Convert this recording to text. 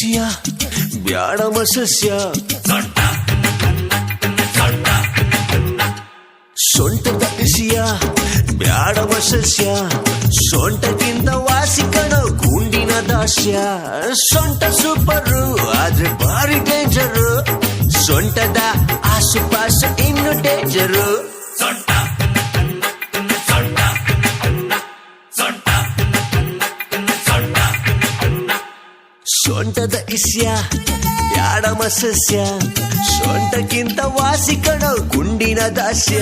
ಇಸಿಯ ಬ್ಯಾಡಮ ಸಸ್ಯ ಸೊಂಟದ ಇಸಿಯ ಬ್ಯಾಡಮ ಸಸ್ಯ ಸೊಂಟಕ್ಕಿಂತ ವಾಸಿ ಕಣ ಗುಂಡಿನ ದಾಸ್ಯ ಸೊಂಟ ಸೂಪರು ಆದ್ರೆ ಭಾರಿ ಡೇಂಜರು ಸೊಂಟದ ಆಸುಪಾಸು ಇನ್ನು ಡೇಂಜರು ಸೊಂಟದ ಇಸ್ಯ ಬ್ಯಾಡಮ ಸಸ್ಯ ಸೊಂಟಕ್ಕಿಂತ ವಾಸಿ ಕಣ ಗುಂಡಿನ ದಾಸ್ಯ